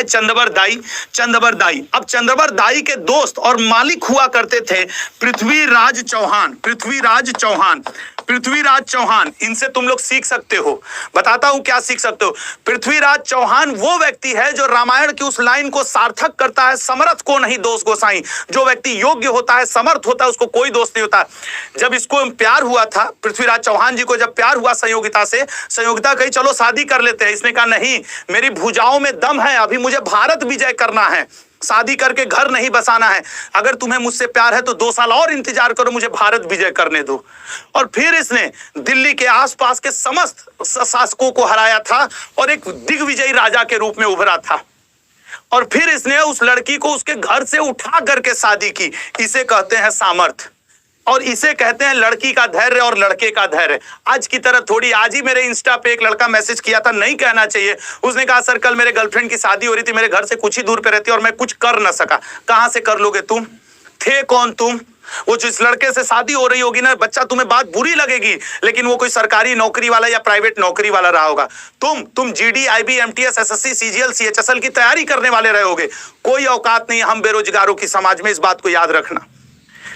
है चंद्रवर दाई। चंद्रवर दाई, अब चंद्रवर दाई के दोस्त और मालिक हुआ करते थे पृथ्वीराज चौहान। पृथ्वीराज चौहान, पृथ्वीराज चौहान, इनसे तुम लोग सीख सकते हो। बताता हूं क्या सीख सकते हो। पृथ्वीराज चौहान वो व्यक्ति है जो रामायण की उस लाइन को सार्थक करता है, समर्थ को नहीं दोष गोसाई। जो व्यक्ति योग्य होता है, समर्थ होता है, उसको कोई दोष नहीं होता। जब इसको प्यार हुआ था, पृथ्वीराज चौहान जी को जब प्यार हुआ संयोगिता से, संयोगिता कही चलो शादी कर लेते हैं। इसने कहा नहीं, मेरी भुजाओं में दम है, अभी मुझे भारत विजय करना है, शादी करके घर नहीं बसाना है। अगर तुम्हें मुझसे प्यार है तो 2 साल और इंतजार करो, मुझे भारत विजय करने दो। और फिर इसने दिल्ली के आसपास के समस्त शासकों को हराया था और एक दिग्विजयी राजा के रूप में उभरा था। और फिर इसने उस लड़की को उसके घर से उठा करके शादी की। इसे कहते हैं सामर्थ्य, और इसे कहते हैं लड़की का धैर्य और लड़के का धैर्य। आज की तरह थोड़ी, आज ही मेरे इंस्टा पे एक लड़का मैसेज किया था, नहीं कहना चाहिए। उसने कहा सर कल मेरे गर्लफ्रेंड की शादी हो रही थी, मेरे घर से कुछ ही दूर पे रहती है और मैं कुछ कर ना सका। कहां से कर लोगे तुम? थे कौन तुम? वो जिस लड़के से शादी हो रही होगी ना, बच्चा, तुम्हें बात बुरी लगेगी, लेकिन वो कोई सरकारी नौकरी वाला या प्राइवेट नौकरी वाला रहा होगा। तुम GD, IB, MTS, SSC, CGL, CHSL की तैयारी करने वाले रहे होगे। कोई औकात नहीं हम बेरोजगारों की समाज में, इस बात को याद रखना।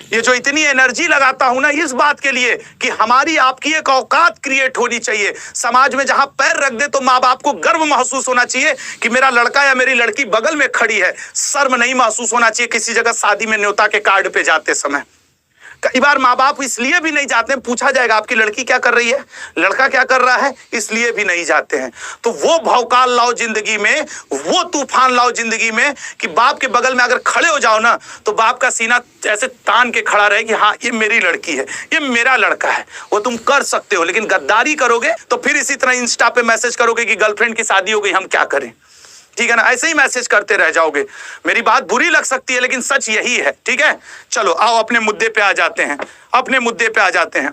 ये जो इतनी एनर्जी लगाता हूं ना इस बात के लिए कि हमारी आपकी एक औकात क्रिएट होनी चाहिए समाज में, जहां पैर रख दे तो माँ बाप को गर्व महसूस होना चाहिए कि मेरा लड़का या मेरी लड़की बगल में खड़ी है। शर्म नहीं महसूस होना चाहिए किसी जगह शादी में न्योता के कार्ड पे जाते समय। कई बार माँ बाप इसलिए भी नहीं जाते हैं, पूछा जाएगा आपकी लड़की क्या कर रही है, लड़का क्या कर रहा है, इसलिए भी नहीं जाते हैं। तो वो भौकाल लाओ जिंदगी में, वो तूफान लाओ जिंदगी में कि बाप के बगल में अगर खड़े हो जाओ ना तो बाप का सीना ऐसे तान के खड़ा रहे कि हाँ ये मेरी लड़की है, ये मेरा लड़का है। वो तुम कर सकते हो, लेकिन गद्दारी करोगे तो फिर इसी तरह इंस्टा पे मैसेज करोगे कि गर्लफ्रेंड की शादी हो गई, हम क्या करें। ठीक है ना, ऐसे ही मैसेज करते रह जाओगे। मेरी बात बुरी लग सकती है लेकिन सच यही है। ठीक है, चलो आओ अपने मुद्दे पे आ जाते हैं, अपने मुद्दे पे आ जाते हैं।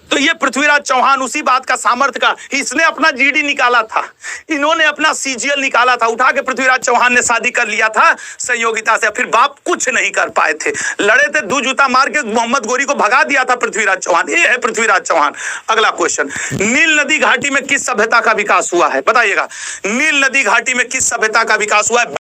तो ये पृथ्वीराज चौहान उसी बात का सामर्थ्य का, इसने अपना जीडी निकाला था, इन्होंने अपना सीजीएल निकाला था, उठा के पृथ्वीराज चौहान ने शादी कर लिया था संयोगिता से। फिर बाप कुछ नहीं कर पाए थे, लड़े थे, 2 जूता मार के मोहम्मद गोरी को भगा दिया था पृथ्वीराज चौहान। ये है पृथ्वीराज चौहान। अगला क्वेश्चन, नील नदी घाटी में किस सभ्यता का विकास हुआ है? बताइएगा, नील नदी घाटी में किस सभ्यता का विकास हुआ है?